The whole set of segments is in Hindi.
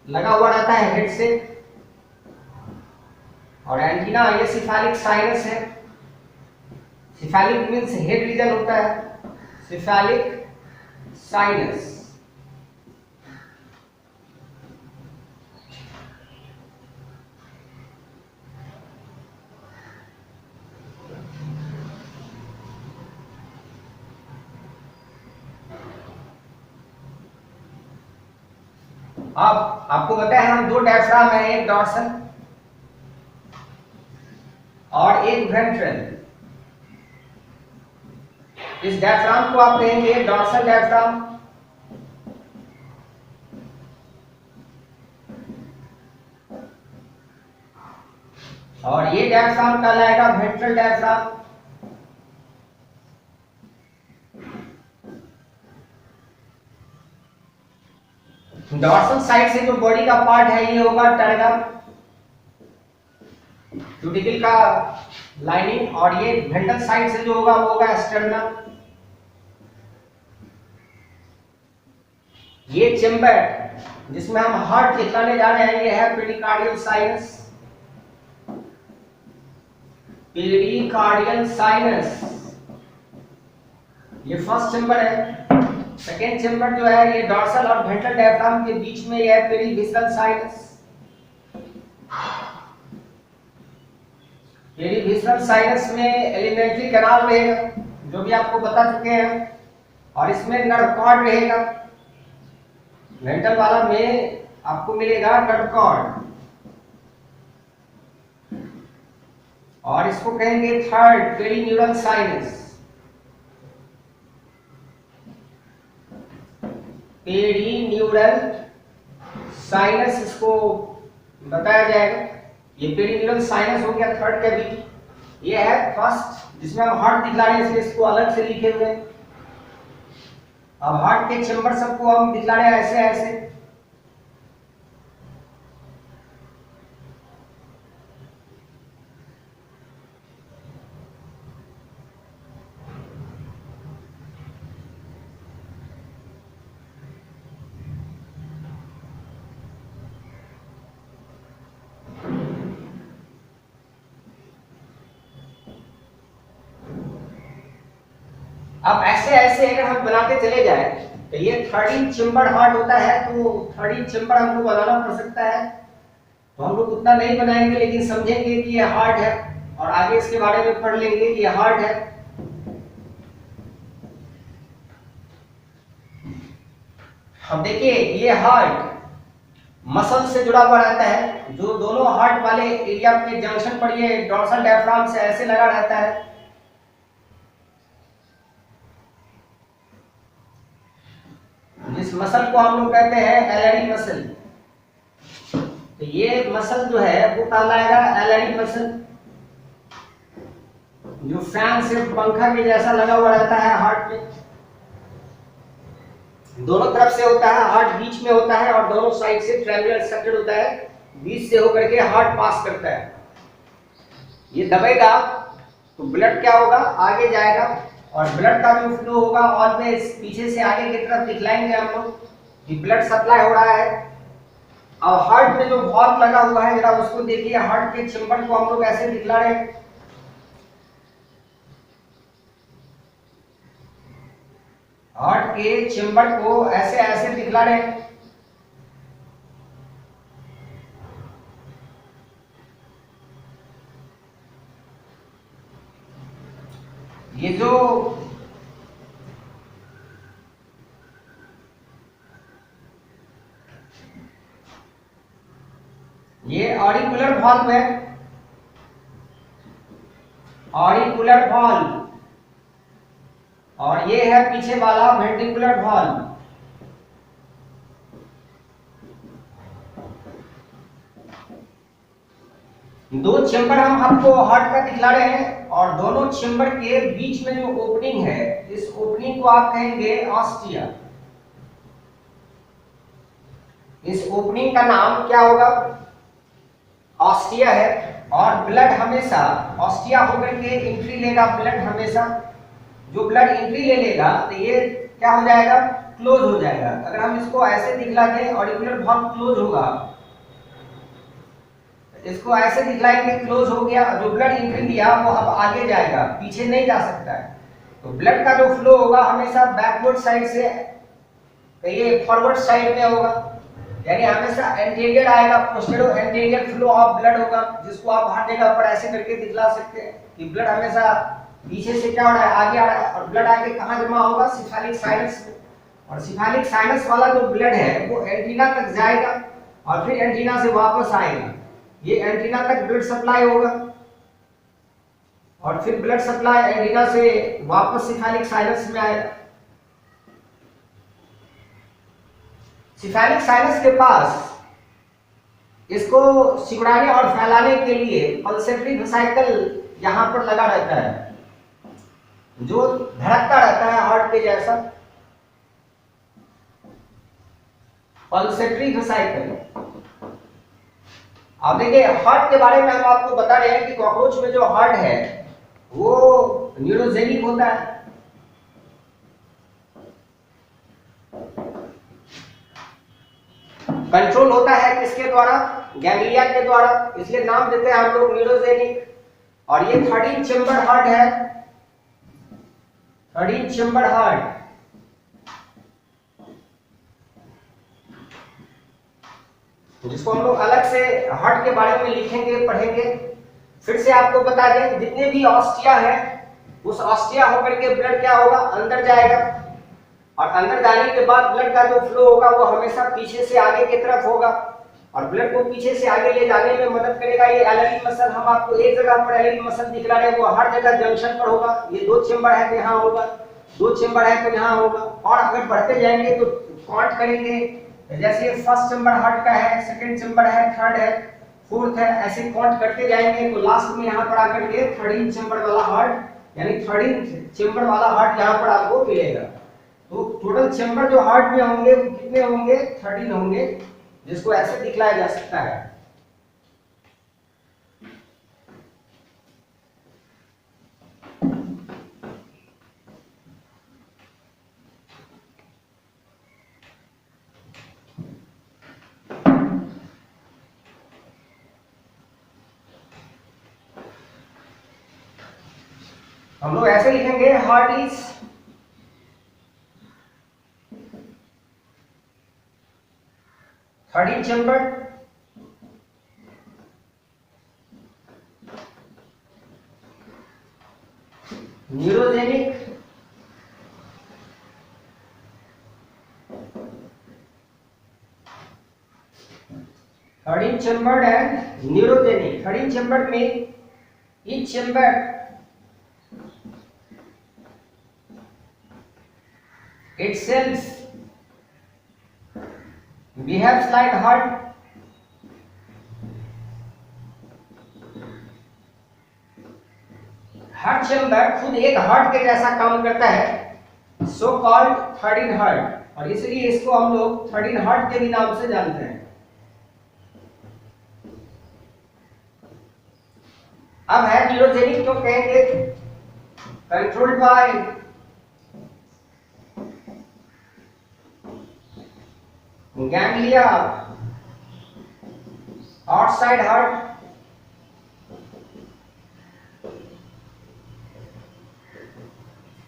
लगा हुआ रहता है हेड से, और एंटीना ये सिफेलिक साइनस है। सिफेलिक मीन्स हेड रीजन होता है, सिफेलिक साइनस। अब आपको पता है हम दो डायफ्राम है, एक डॉर्सल और एक वेंट्रल। इस डायफ्राम को आप कहेंगे डॉर्सल डायफ्राम, और ये डायफ्राम कहलाएगा वेंट्रल डायफ्राम। डॉर्सल साइड से जो बॉडी का पार्ट है ये होगा टर्नम, क्यूटिकल का लाइनिंग, और ये वेंट्रल साइड से जो होगा वो होगा स्टर्नम। ये चेम्बर जिसमें हम हार्ट दिखलाने जा रहे हैं ये है पेरिकार्डियल साइनस, पेरिकार्डियल साइनस। ये फर्स्ट चेम्बर है। सेकेंड चेम्बर जो है ये डॉर्सल और वेंट्रल डायफ्राम के बीच में ये है पेरिविसरल साइनस। पेरिविसरल साइनस में एलिमेंट्री कैनाल रहेगा जो भी आपको बता चुके हैं, और इसमें नर्व कॉर्ड रहेगा। वेंट्रल वाला में आपको मिलेगा नर्व कॉर्ड, और इसको कहेंगे third perineural sinus. Perineural sinus इसको बताया जाएगा। ये पेरिन्यूरल साइनस हो गया थर्ड के बीच। ये है फर्स्ट जिसमें हम हार्ट दिखला रहे हैं, इसलिए इसको अलग से लिखे हुए हैं। अब हार्ट के चेम्बर सबको हम दिखला रहे हैं ऐसे ऐसे। अब ऐसे ऐसे अगर हम बनाते चले जाए तो ये 13 चेम्बर हार्ट होता है, तो 13 चेम्बर हमको बनाना पड़ सकता है। तो हम लोग उतना नहीं बनाएंगे, लेकिन समझेंगे कि ये हार्ट है, और आगे इसके बारे में पढ़ लेंगे कि ये हार्ट है। अब देखिए ये हार्ट मसल से जुड़ा हुआ रहता है, जो दोनों हार्ट वाले एरिया के जंक्शन पर ये डॉर्सल डायफ्राम से ऐसे लगा रहता है। जिस मसल को हम लोग कहते हैं एलएडी मसल, तो ये मसल जो है वो कहलाएगा एलएडी मसल, जो फैन से पंखा के जैसा लगा हुआ रहता है हार्ट पे। दोनों तरफ से होता है, हार्ट बीच में होता है, और दोनों साइड से ट्रायंगुलर स्ट्रक्चर होता है, बीच से होकर के हार्ट पास करता है। ये दबेगा तो ब्लड क्या होगा, आगे जाएगा, और ब्लड का जो फ्लो होगा ऑलवेज पीछे से आगे की तरफ दिखलाएंगे हम लोग कि ब्लड सप्लाई हो रहा है। और हार्ट में जो वॉल्व लगा हुआ है जरा उसको देखिए, हार्ट के चेम्बर को हम लोग ऐसे दिखला रहे हैं। हार्ट के चेम्बर को ऐसे ऐसे दिखला रहे हैं। ये जो ये ऑरिकुलर वॉल्व है, ऑरिकुलर वॉल्व, और ये है पीछे वाला वेंट्रिकुलर वॉल्व। दो चेम्बर हम आपको हार्ट का दिखला रहे हैं, और दोनों चेम्बर के बीच में जो ओपनिंग है, इस ओपनिंग को आप कहेंगे ऑस्टिया। इस ओपनिंग का नाम क्या होगा, ऑस्टिया है। और ब्लड हमेशा ऑस्टिया होकर के एंट्री लेगा, ब्लड हमेशा जो ब्लड एंट्री ले लेगा तो ये क्या हो जाएगा, क्लोज हो जाएगा। अगर हम इसको ऐसे दिखला दें ऑरिकुलर बहुत क्लोज होगा, इसको ऐसे दिखलाएंगे क्लोज हो गया, जो ब्लड एंट्री दिया वो अब आगे जाएगा, पीछे नहीं जा सकता है। तो ब्लड का जो फ्लो होगा हमेशा बैकवर्ड साइड से ये फॉरवर्ड साइड में होगा, यानी हमेशा एंटीरियर आएगा, posterior anterior flow of blood होगा, जिसको आप हर जगह पर ऐसे करके दिखला सकते हैं कि ब्लड हमेशा पीछे से क्या हो रहा है, आगे आ रहा है। और ब्लड आगे कहाँ जमा होगा, सिफालिक साइनस में। और सिफालिक साइनस वाला जो ब्लड है वो एंटीना तक जाएगा और फिर एंटीना से वापस आएगा, ये एंटीना तक ब्लड सप्लाई होगा और फिर ब्लड सप्लाई एंटीना से वापस सिफालिक साइनस में आएगा। सिफालिक साइनस के पास इसको सिकुड़ाने और फैलाने के लिए पल्सेटरी वेसिकल यहां पर लगा रहता है, जो धड़कता रहता है हार्ट के जैसा, पल्सेटरी वेसिकल। अब देखिए हार्ट के बारे में हम आपको बता रहे हैं कि कॉकरोच में जो हार्ट है वो न्यूरोजेनिक होता है। कंट्रोल होता है किसके द्वारा, गैंग्लिया के द्वारा, इसलिए नाम देते हैं हम लोग न्यूरोजेनिक। और ये 13 चेम्बर हार्ट है, 13 चेम्बर हार्ट। जिसको हम लोग अलग से हार्ट के बारे में लिखेंगे, पढ़ेंगे। फिर से आपको बता दें, जितने भी ऑस्टिया है उस ऑस्टिया होकर के ब्लड क्या होगा, अंदर जाएगा और अंदर जाने के बाद ब्लड का जो फ्लो होगा वो हमेशा पीछे से आगे की तरफ होगा और ब्लड को पीछे से आगे ले जाने में मदद करेगा ये एलरी मसल। हम आपको एक जगह पर एलरी मसल दिखला रहे हैं, वो हर जगह जंक्शन पर होगा। ये 2 चेम्बर है तो यहाँ होगा, 2 चेम्बर है तो यहाँ होगा। और अगर बढ़ते जाएंगे तो काउंट करेंगे, जैसे फर्स्ट चेम्बर हार्ट का है, सेकंड चेम्बर है, थर्ड है, फोर्थ है, ऐसे काउंट करते जाएंगे तो लास्ट में यहाँ पर आकर के 13 चेम्बर वाला हार्ट यानी 13 चेम्बर वाला हार्ट यहाँ पर आपको मिलेगा। तो टोटल चेम्बर जो हार्ट में होंगे वो कितने होंगे, 13 होंगे, जिसको ऐसे दिखलाया जा सकता है। हम लोग ऐसे लिखेंगे, heart is thirteen chamber, neurogenic, thirteen chamber and neurogenic. 13 chamber में each chamber itself behaves like heart. हर चेम्बर खुद एक हार्ट के जैसा काम करता है, सो कॉल्ड 13 हार्ट, और इसलिए इसको हम लोग 13 हार्ट के भी नाम से जानते हैं। अब है न्यूरोजेनिक, तो कहेंगे controlled by ganglia outside heart.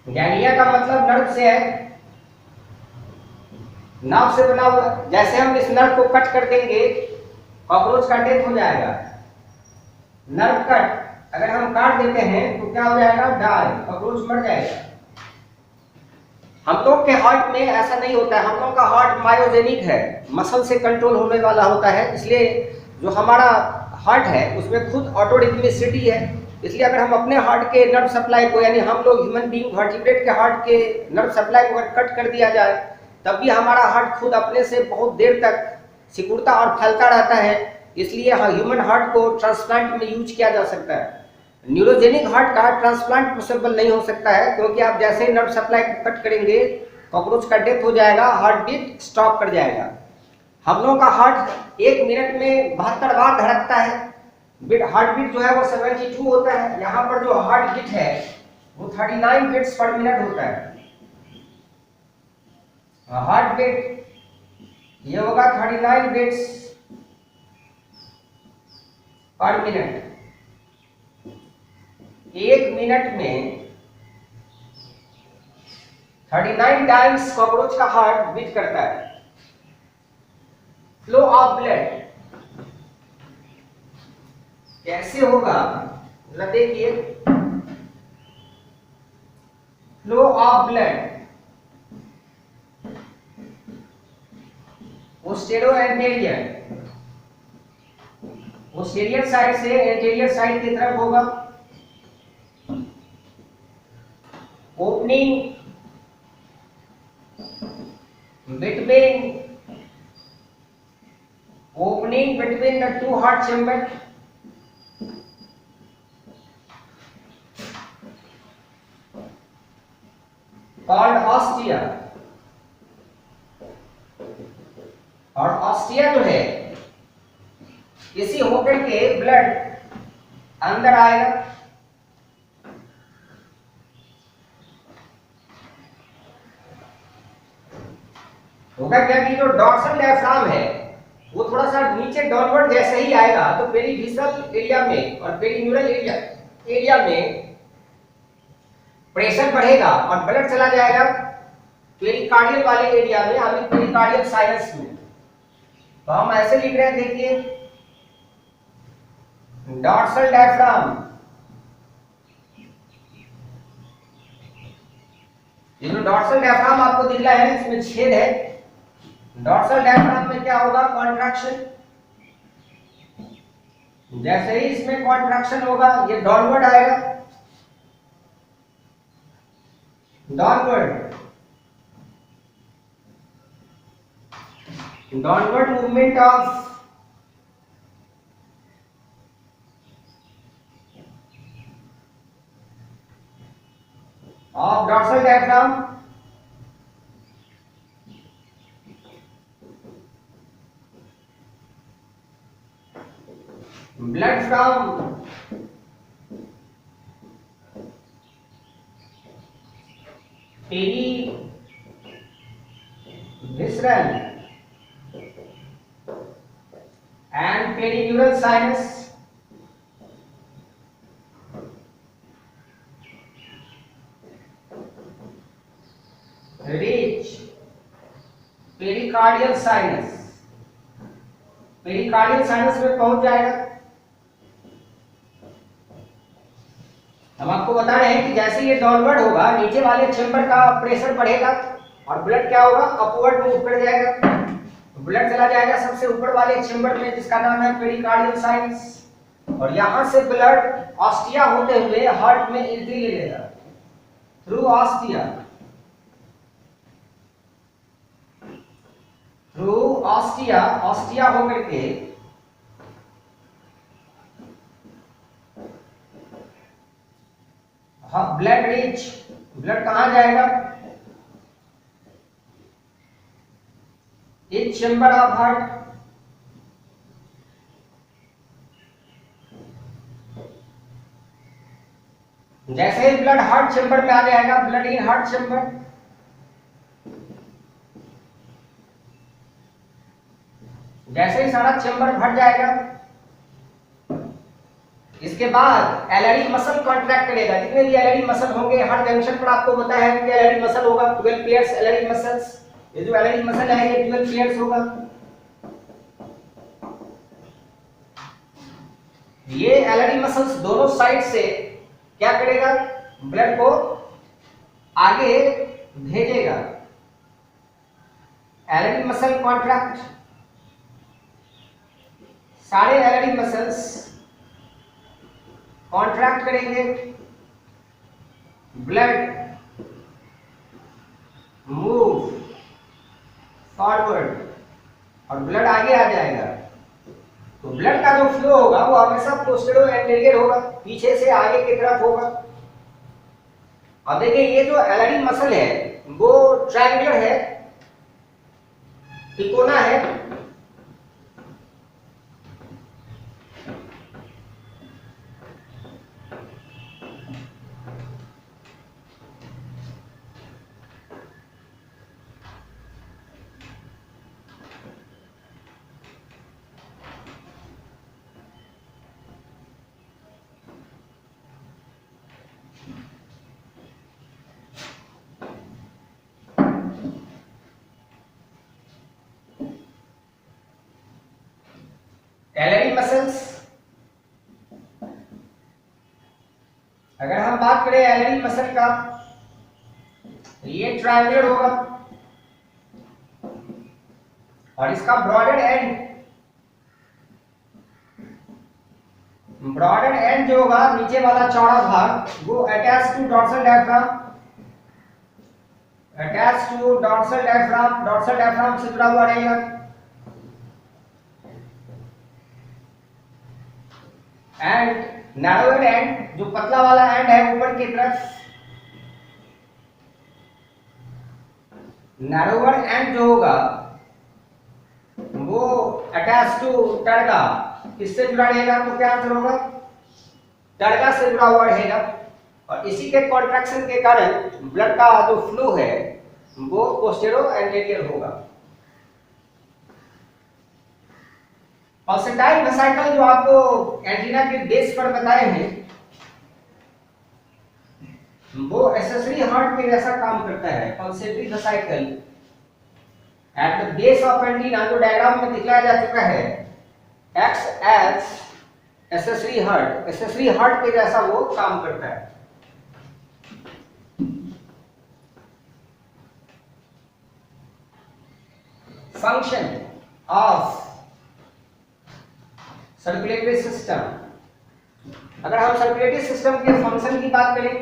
Ganglia का मतलब नर्व से है, नर्व से बना हुआ। जैसे हम इस नर्व को कट कर देंगे कॉकरोच का डेथ हो जाएगा। नर्व कट अगर हम काट देते हैं तो क्या हो जाएगा, डाई, कॉकरोच मर जाएगा। हम लोग के हार्ट में ऐसा नहीं होता है, हम लोग का हार्ट मायोजेनिक है, मसल से कंट्रोल होने वाला होता है। इसलिए जो हमारा हार्ट है उसमें खुद ऑटो रिदमिसिटी है। इसलिए अगर हम अपने हार्ट के नर्व सप्लाई को, यानी हम लोग ह्यूमन बीइंग वर्टिब्रेट के हार्ट के नर्व सप्लाई को अगर कट कर दिया जाए तब भी हमारा हार्ट खुद अपने से बहुत देर तक सिकुड़ता और फैलता रहता है। इसलिए ह्यूमन हार्ट को ट्रांसप्लांट में यूज किया जा सकता है। न्यूरोजेनिक हार्ट का ट्रांसप्लांट पॉसिबल नहीं हो सकता है, क्योंकि आप जैसे ही नर्व सप्लाई को कट करेंगे कॉकरोच का डेथ हो जाएगा, हार्ट बीट स्टॉप कर जाएगा। हम लोगों का हार्ट 1 मिनट में 72 बार धड़कता है। हार्ट बीट जो है वो 72 होता है। यहाँ पर जो हार्ट बीट है वो 39 बीट्स पर मिनट होता है। हार्ट बीट ये होगा 39 बीट्स पर मिनट। एक मिनट में 39 टाइम्स कॉकरोच का हार्ट बीट करता है। फ्लो ऑफ ब्लड कैसे होगा जरा देखिए। Flow of blood posterior side से एंटीरियर साइड की तरफ होगा। Opening between the two heart chamber called ostia। और ऑस्टिया जो है इसी होकर के ब्लड अंदर आएगा। होगा क्या कि जो डॉर्सल डायफ्राम है वो थोड़ा सा नीचे डाउनवर्ड जैसे ही आएगा तो पेरीविसल एरिया में और पेरीन्यूरल एरिया में प्रेशर बढ़ेगा और ब्लड चला जाएगा पेरिकार्डियल वाले एरिया में, अभी पेरिकार्डियल साइनस में। तो हम ऐसे लिख रहे हैं, देखिए डॉर्सल डायफ्राम, ये जो डॉर्सल डायफ्राम आपको दिख रहा है इसमें छेद है। डॉर्सल डायफ्राम में क्या होगा, कॉन्ट्रैक्शन। जैसे ही इसमें कॉन्ट्रैक्शन होगा ये डाउनवर्ड आएगा, downward movement of dorsal diaphragm. Blood from perivisceral and perineural sinus reach pericardial sinus, pericardial sinus में पहुंच जाएगा। हम आपको बता रहे हैं कि जैसे ये डाउनवर्ड होगा नीचे वाले चेंबर का प्रेशर बढ़ेगा और ब्लड क्या होगा, अपवर्ड मूव कर जाएगा। ब्लड चला जाएगा सबसे ऊपर वाले चेंबर में जिसका नाम है पेरिकार्डियल साइनस, और यहां से ब्लड ऑस्टिया होते हुए हार्ट में एंट्री ले लेगा थ्रू ऑस्टिया। ऑस्टिया होकर के हाँ ब्लड कहां जाएगा, इस चेंबर ऑफ हार्ट। जैसे ही ब्लड हार्ट चेंबर में आ जाएगा, ब्लड इन हार्ट चेंबर, जैसे ही सारा चेंबर भर जाएगा इसके बाद एलआरई मसल कॉन्ट्रैक्ट करेगा। जितने भी एलआरई मसल होंगे हर जंक्शन पर आपको बताया है कि एलआरई मसल होगा 12 पेयर्स एलआरई मसल्स। ये जो एलआरई मसल है ये 12 पेयर्स होगा। ये एलआरई मसल्स दोनों साइड से क्या करेगा, ब्लड को आगे भेजेगा। एलआरई मसल कॉन्ट्रैक्ट, सारे एलआरई मसल्स कॉन्ट्रैक्ट करेंगे, ब्लड मूव फॉरवर्ड और ब्लड आगे आ जाएगा। तो ब्लड का जो फ्लो होगा वो हमेशा पोस्टेरो एंटीरियर होगा, पीछे से आगे की तरफ होगा। अब देखिए ये जो एलआरई मसल है वो ट्रायंगुलर है, तिकोना है। एलरी मसल्स, अगर हम बात करें एलरी मसल का, तो ये ट्रायंगुलर होगा और इसका ब्रॉडेड एंड जो होगा, नीचे वाला चौड़ा भाग, वो अटैच टू डॉर्सल डायफ्राम से जुड़ा हुआ रहेगा। एंड नैरोअर एंड, जो पतला वाला एंड है ऊपर की तरफ, नैरोअर एंड जो होगा वो अटैच टू टर्गा, किससे जुड़ा रहेगा? तो क्या आंसर होगा? टर्गा से जुड़ा हुआ रहेगा। और इसी के कॉन्ट्रैक्शन के कारण ब्लड का जो फ्लो है वो पोस्टेरो एंटीरियर होगा। पल्सेटाइल वेसिकल जो आपको एंटीना के बेस पर बताए हैं, वो एक्सेसरी हार्ट के जैसा काम करता है। Pulsatory vesicle at the base of antenna, जो डायग्राम में दिखाया जा चुका है, एक्ट्स एज एक्सेसरी हार्ट के जैसा वो काम करता है। फंक्शन ऑफ सर्कुलेटरी सिस्टम, अगर हम सर्कुलेटरी सिस्टम के फंक्शन की बात करें,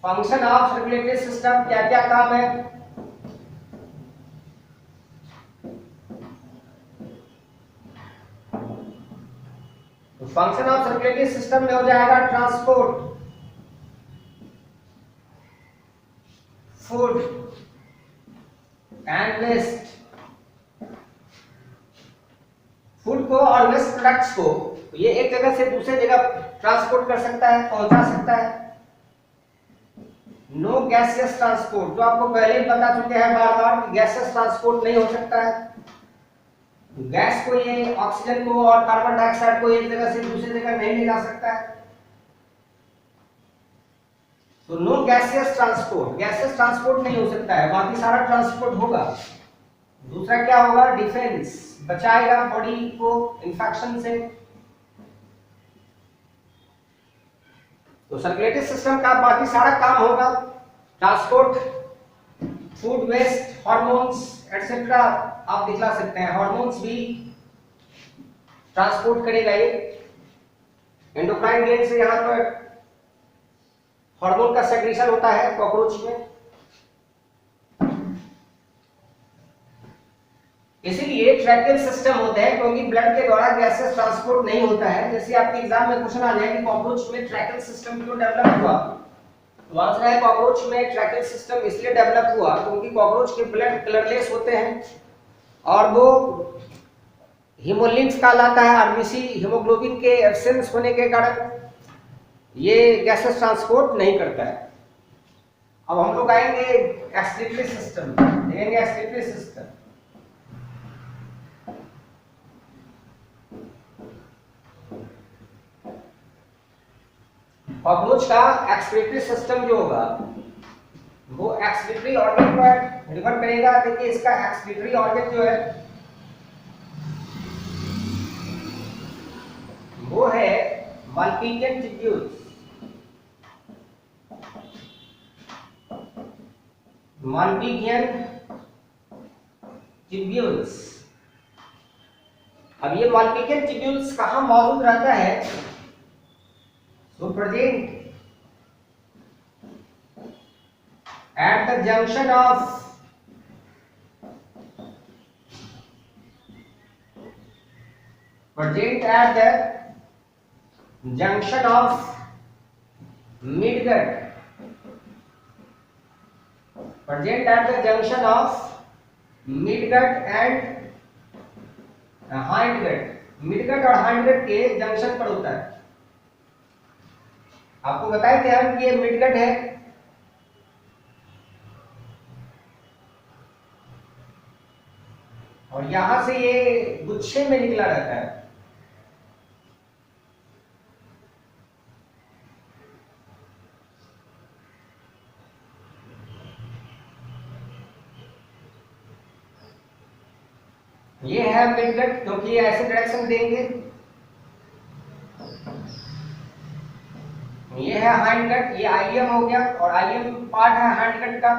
फंक्शन ऑफ सर्कुलेटरी सिस्टम क्या क्या काम है? तो फंक्शन ऑफ सर्कुलेटरी सिस्टम में हो जाएगा transport food and waste, food को और वेस्ट प्रोडक्ट्स को ये एक जगह से दूसरे जगह ट्रांसपोर्ट कर सकता है, पहुंचा सकता है। नो गैसियस ट्रांसपोर्ट, जो आपको पहले ही बता चुके हैं बार बार कि गैसियस ट्रांसपोर्ट नहीं हो सकता है। गैस को ये ऑक्सीजन को और कार्बन डाइऑक्साइड को एक जगह से दूसरी जगह नहीं ले जा सकता है। तो नो गैसियस ट्रांसपोर्ट नहीं हो सकता है, बाकी सारा ट्रांसपोर्ट होगा। दूसरा क्या होगा? डिफेंस, बचाएगा बॉडी को इंफेक्शन से। तो सर्कुलेटरी सिस्टम का बाकी सारा काम होगा transport, food waste, hormones etcetera आप दिखला सकते हैं। हार्मोन्स भी ट्रांसपोर्ट करेगा ये। एंडोक्राइन ग्लैंड से यहां पर हार्मोन का सेक्रेशन होता है कॉकरोच में, इसीलिए ट्रैकियल सिस्टम होते हैं, क्योंकि ब्लड के द्वारा गैसेस ट्रांसपोर्ट नहीं होता है। जैसे आपके एग्जाम में क्वेश्चन आ जाए कि कॉकरोच में ट्रैकियल सिस्टम क्यों डेवलप हुआ, तो आंसर है कॉकरोच में ट्रैकियल सिस्टम इसलिए डेवलप हुआ क्योंकि कॉकरोच के ब्लड कलरलेस होते हैं और वो हीमोलिम्फ कहलाता है, आरबीसी हीमोग्लोबिन के एब्सेंस होने के कारण ये गैसेस ट्रांसपोर्ट नहीं करता है। अब हम लोग आएंगे एक्सक्रीटरी सिस्टम, देखेंगे एक्सक्रीटरी सिस्टम। कॉकरोच का एक्सक्रीटरी सिस्टम जो होगा वो एक्सक्रीटरी ऑर्गन पर निर्भर करेगा। देखिए इसका एक्सक्रीटरी ऑर्गन जो है वो है माल्पीजियन ट्यूब्यूल्स। माल्पीजियन ट्यूब्यूल्स, अब ये माल्पीजियन ट्यूब्यूल्स कहां मौजूद रहता है? तो present at the junction of midgut, present at the junction of midgut and hindgut, midgut और hindgut के जंक्शन पर होता है। आपको बताया थे हम कि ये मिडगट है और यहां से ये गुच्छे में निकला रहता है। ये है मिडगट, क्योंकि ये ऐसे डायरेक्शन देंगे। ये है हाइंडगट, ये आइलियम हो गया, और आइलियम पार्ट है हाइंडगट का।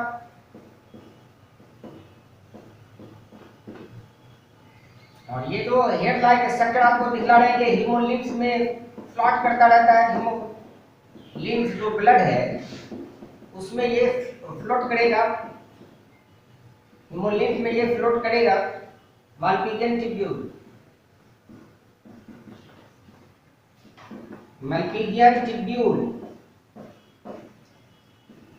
और ये जो हेड लाइक स्ट्रक्चर आपको दिखला रहे हैं, ये हीमोलिम्फ में फ्लॉट करता रहता है। हीमोलिम्फ जो ब्लड है उसमें ये फ्लोट करेगा, हीमोलिम्फ में ये फ्लोट करेगा। मालपीजियन ट्यूब्यूल, मालपीजियन ट्यूब्यूल,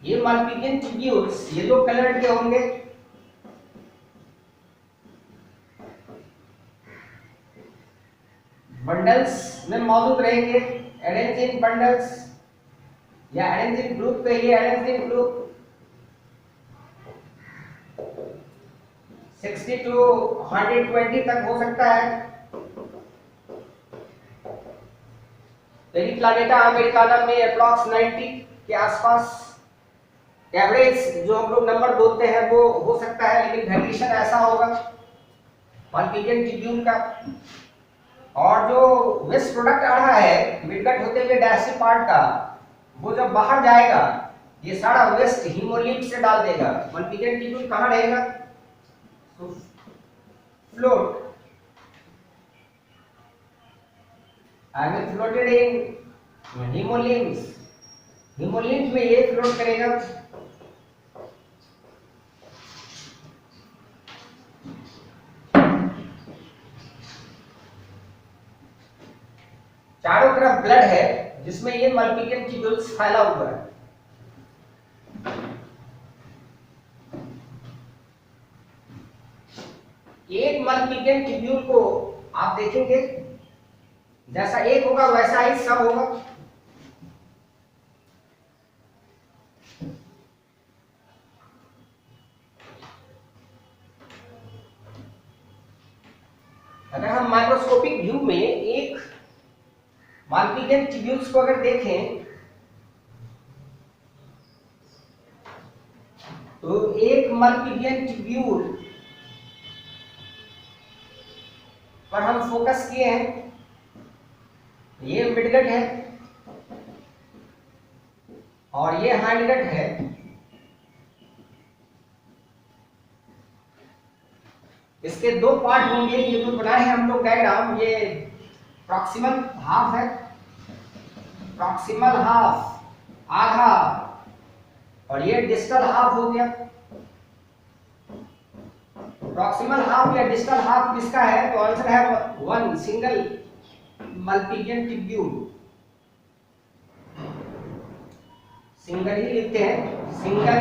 ये मालपीजियन ट्यूब्यूल्स येलो कलर के होंगे। बंडल्स में मौजूद रहेंगे, एडेंजिन बंडल्स या एडेंजिन ग्रुप पे, ये एडेंजिन ग्रुप 60 to 120 तक हो सकता है। पेरिप्लानेटा अमेरिकाना में अप्रॉक्स 90 के आसपास एवरेज जो हम लोग नंबर बोलते हैं वो हो सकता है, लेकिन वेरिएशन ऐसा होगा मालपीजियन ट्यूब्यूल का। और जो वेस्ट प्रोडक्ट आ रहा है मिडगट होते हुए डायस्ट्रिक पार्ट का, वो जब बाहर जाएगा ये सारा वेस्ट हीमोलिम्फ से डाल देगा। मालपीजियन ट्यूब्यूल कहाँ रहेगा? Float, I will floated in hemolymph, hemolymph में ये फ्लोट करेगा। चारों तरफ ब्लड है जिसमें ये मालपीजियन ट्यूब्यूल्स फैला हुआ है। एक मालपीजियन ट्यूब्यूल को आप देखेंगे जैसा एक होगा वैसा ही सब होगा। अगर हम माइक्रोस्कोपिक व्यू में एक मालपीजियन ट्यूब्यूल्स को अगर देखें तो एक मालपीजियन ट्यूब्यूल पर हम फोकस किए हैं, ये मिडगट है और ये हाइंडगट है। इसके दो पार्ट होंगे, ये जो बनाए हैं हम लोग डायग्राम, ये प्रॉक्सिमल हाफ है, प्रॉक्सिमल हाफ आधा, और ये डिस्टल हाफ हो गया। प्रॉक्सिमल हाफ या डिस्टल हाफ किसका है? तो आंसर है one single Malpighian tubule. Single ही लिखते हैं, सिंगल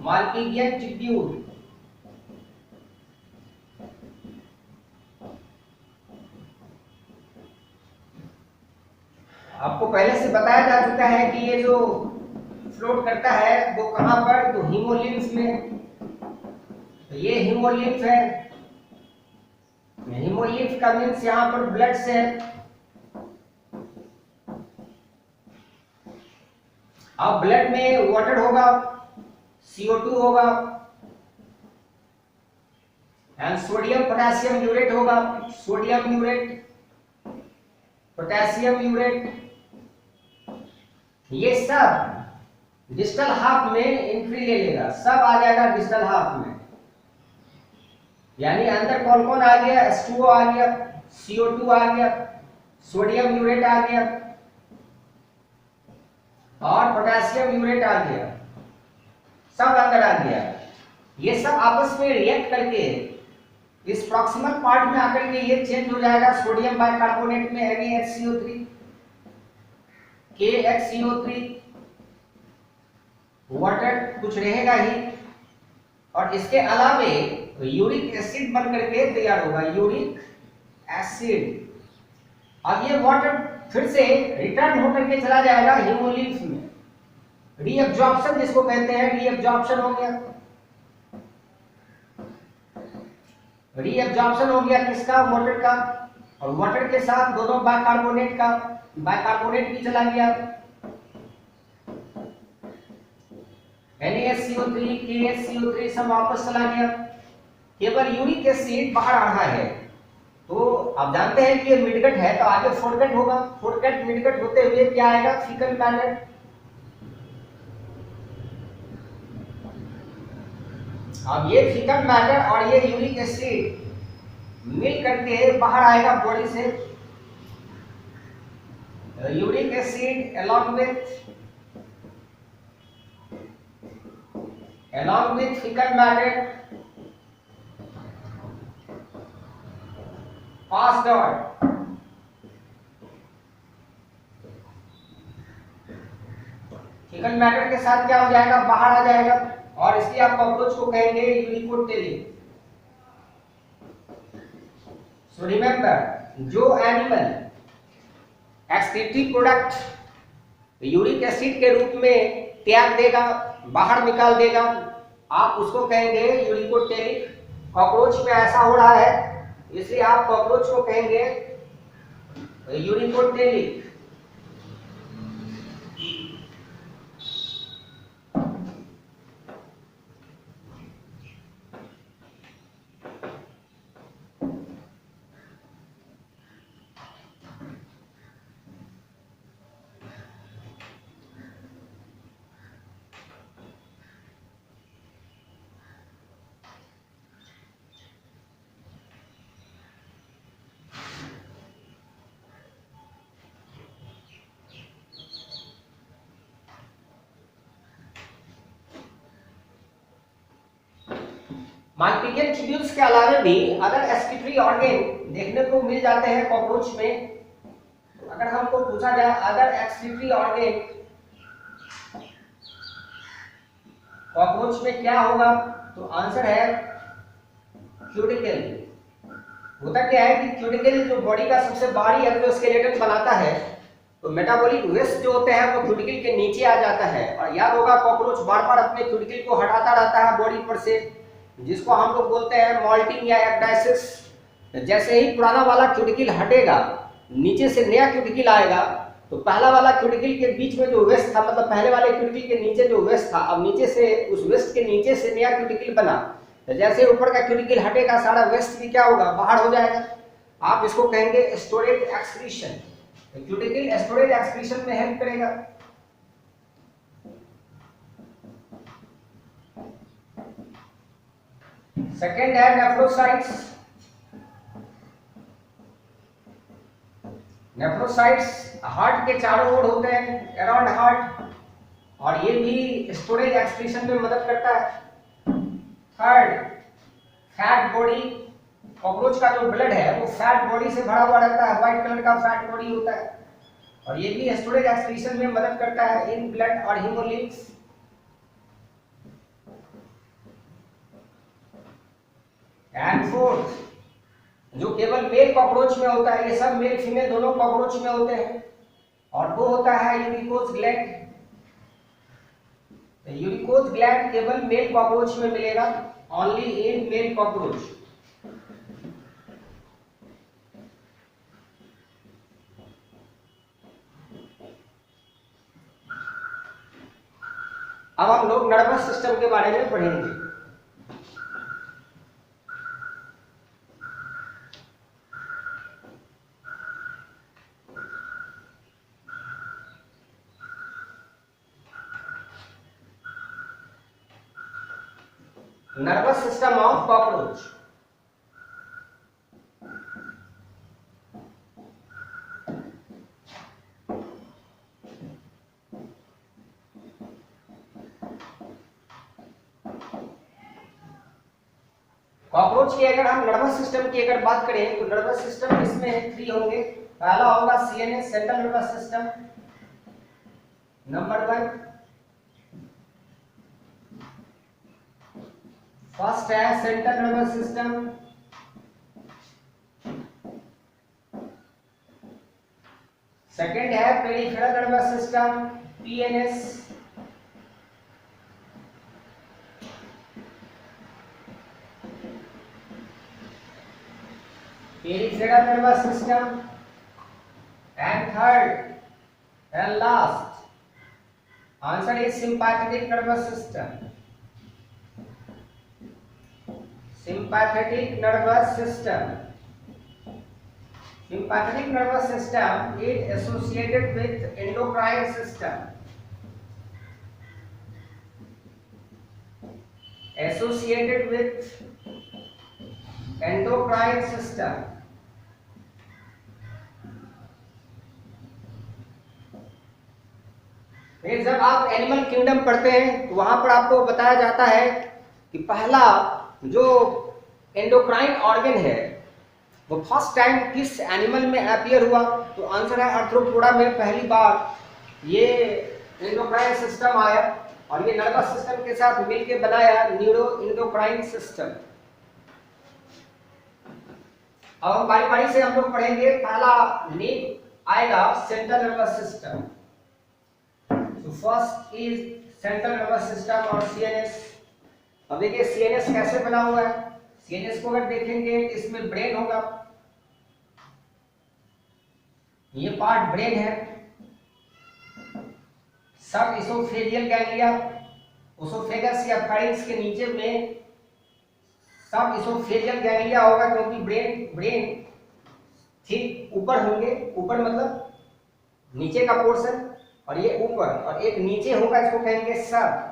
मालपीजियन ट्यूब्यूल। आपको पहले से बताया जा चुका है कि ये जो फ्लोट करता है वो कहां पर? तो हीमोलिम्फ में। तो ये हीमोलिम्फ है, हीमोलिम्फ का मीन्स यहां पर ब्लड से। अब ब्लड में वाटर होगा, CO2 होगा एंड सोडियम पोटेशियम यूरेट होगा, सोडियम यूरेट, पोटेशियम यूरेट, ये सब डिस्टल हाफ में एंट्री ले लेगा, सब आ जाएगा डिस्टल हाफ में। यानी अंदर कौन कौन आ गया? H2O आ गया, CO2 आ गया, सोडियम यूरेट आ गया और पोटेशियम यूरेट आ गया, सब अंदर आ गया। ये सब आपस में रिएक्ट करके इस प्रॉक्सिमल पार्ट में आकर के ये चेंज हो जाएगा सोडियम बाइकार्बोनेट में NaHCO3, KHCO3, वाटर कुछ रहेगा ही, और इसके अलावे यूरिक एसिड बन करके तैयार होगा, यूरिक एसिड। अब ये वाटर फिर से रिटर्न होकर के चला जाएगा हीमोलिम्फ में, रीअब्जॉर्प्शन जिसको कहते हैं, रीअब्जॉर्प्शन हो गया। रीअब्जॉर्प्शन हो गया किसका? वाटर का, और वाटर के साथ दोनों बाइकार्बोनेट का, बाइकार्बोनेट भी चला गया, NaHCO3, KHCO3 सब वापस चला गया। केवल यूरिक एसिड बाहर आ रहा है, तो आप जानते हैं कि ये मिडगट है, तो आगे फोरगट होगा, फोरगट मिडगट होते हुए क्या आएगा, फीकल मैटर। अब ये फीकल मैटर और ये यूरिक एसिड मिल करके बाहर आएगा बॉडी से। Uric acid along with fecal matter passed on faecal matter के साथ क्या हो जाएगा, बाहर आ जाएगा, और इसलिए आप कॉकरोच को कहेंगे यूरिकोटेलिक। सो रिमेंबर, जो animal excretory product uric acid के रूप में त्याग देगा, बाहर निकाल देगा, आप उसको कहेंगे यूरिकोटेलिक। कॉकरोच में ऐसा हो रहा है, इसलिए आप कॉकरोच को कहेंगे यूरिकोटेलिक। माल्पीजियन ट्यूब्यूल्स के अलावा भी अदर एक्सक्रीटरी ऑर्गन देखने को मिल जाते हैं कॉकरोच में। अगर हमको पूछा जाए अदर एक्सक्रीटरी ऑर्गन कॉकरोच में क्या होगा, तो आंसर है क्यूटिकल। होता क्या है कि क्यूटिकल जो बॉडी का सबसे बाहरी एक्सोस्केलेटन बनाता है, तो मेटाबॉलिक वेस्ट जो होते हैं वो क्यूटिकल के नीचे आ जाता है। और याद होगा कॉकरोच बार बार अपने क्यूटिकल को हटाता रहता है बॉडी पर से, जिसको हम लोग बोलते हैं मॉल्टिंग या एक्डाइसिस। जैसे ही पुराना वाला क्यूटिकल हटेगा, नीचे से नया क्यूटिकल आएगा, तो पहला वाला क्यूटिकल के बीच में जो वेस्ट था, मतलब पहले वाले क्यूटिकल के नीचे जो वेस्ट था, अब नीचे से उस वेस्ट के नीचे से नया क्यूटिकल बना। तो जैसे ऊपर का क्यूटिकल हटेगा, सारा वेस्ट भी क्या होगा, बाहर हो जाएगा। आप इसको कहेंगे storage excretion. Cuticle storage excretion में हेल्प करेगा। सेकेंड है नेफ्रोसाइट्स। नेफ्रोसाइट्स हार्ट के चारों ओर होते हैं, अराउंड हार्ट, और ये भी स्टोरेज एक्सक्रीशन में मदद करता है। Third, fat body. कॉकरोच का जो ब्लड है वो फैट बॉडी से भरा हुआ रहता है, व्हाइट कलर का फैट बॉडी होता है, और ये भी स्टोरेज एक्सक्रीशन में मदद करता है इन ब्लड और हीमोलिम्स। एंड फोर्थ, जो केवल मेल कॉकरोच में होता है, ये सब मेल फीमेल दोनों कॉकरोच में होते हैं, और वो होता है यूरिकोज ग्लैंड। यूरिकोज ग्लैंड केवल मेल कॉकरोच में मिलेगा, ओनली इन मेल कॉकरोच। अब हम लोग नर्वस सिस्टम के बारे में पढ़ेंगे। Nervous system of cockroach. Cockroach की अगर हम नर्वस सिस्टम की अगर बात करें, तो नर्वस सिस्टम इसमें 3 होंगे। पहला होगा CNS, central nervous system, number 1। First है सेंट्रल नर्वस सिस्टम, सेकंड है peripheral nervous system, PNS, peripheral nervous system, and third and last answer is sympathetic nervous system. sympathetic nervous system. Sympathetic nervous system is associated with endocrine system. Associated with endocrine system. फिर जब आप एनिमल किंगडम पढ़ते हैं तो वहां पर आपको बताया जाता है कि पहला जो एंडोक्राइन ऑर्गन है वो फर्स्ट टाइम किस एनिमल में अपीयर हुआ, तो आंसर है आर्थ्रोपोडा में पहली बार ये एंडोक्राइन सिस्टम आया और ये नर्वस सिस्टम के साथ मिलकर बनाया न्यूरो एंडोक्राइन सिस्टम। अब हम बारी बारी से हम लोग पढ़ेंगे। पहला नेम आएगा सेंट्रल नर्वस सिस्टम। तो first is central nervous system और सीएनएस। अब देखिए सीएनएस कैसे बना हुआ है। सीएनएस को अगर देखेंगे तो इसमें ब्रेन होगा, ये पार्ट ब्रेन है। सब इसोफेजियल गैंग्लिया, ओसोफेगस या फेरिंक्स के नीचे में सब इसोफेजियल गैंग्लिया होगा, क्योंकि ब्रेन ठीक ऊपर होंगे। ऊपर मतलब नीचे का पोर्शन, और ये ऊपर, और एक नीचे होगा, इसको कहेंगे सब।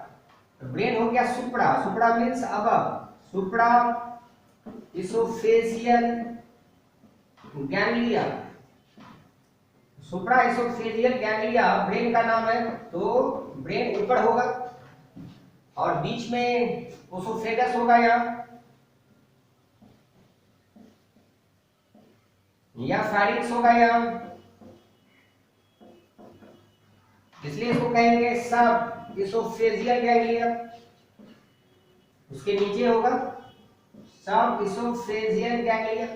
ब्रेन हो गया supra, supra means above, supra oesophageal ganglia. Supra oesophageal ganglia brain का नाम है। तो ब्रेन ऊपर होगा और बीच में ओसोफेगस होगा या फेरिंक्स होगा यहाँ, इसलिए इसको कहेंगे सब इसोफेजियल गैंग्लिया। उसके नीचे होगा सब इसोफेजियल गैंग्लिया।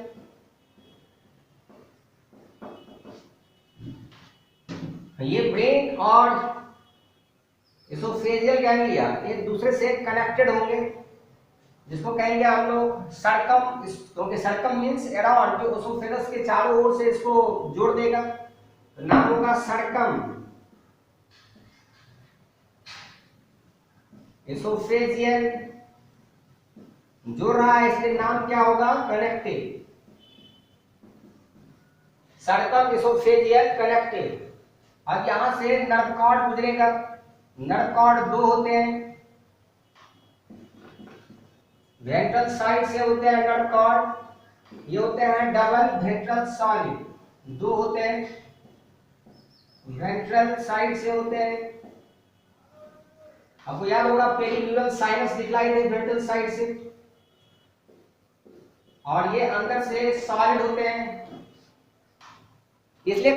ये ब्रेन और इसोफेजियल गैंग्लिया एक दूसरे से कनेक्टेड होंगे, जिसको कहेंगे हम लोग सर्कम, क्योंकि सर्कम मींस अराउंड, जो इसोफेगस के चारों ओर से इसको जोड़ देगा, तो नाम होगा सर्कम। इसोफेजियल जोड़ रहा है, इसलिए नाम क्या होगा, कनेक्टिव। Circum oesophageal connective. अब यहां से नर्व कॉर्ड गुजरेगा। नर्व कॉर्ड दो होते हैं, वेंट्रल साइड से होते हैं नर्व कॉर्ड, ये होते हैं डबल वेंट्रल सॉलिड, दो होते हैं, वेंट्रल साइड से होते हैं। आपको याद होगा पेरिन्यूरल साइनस दिखलाई दे वेंट्रल साइड से, और ये अंदर से सॉलिड होते हैं, इसलिए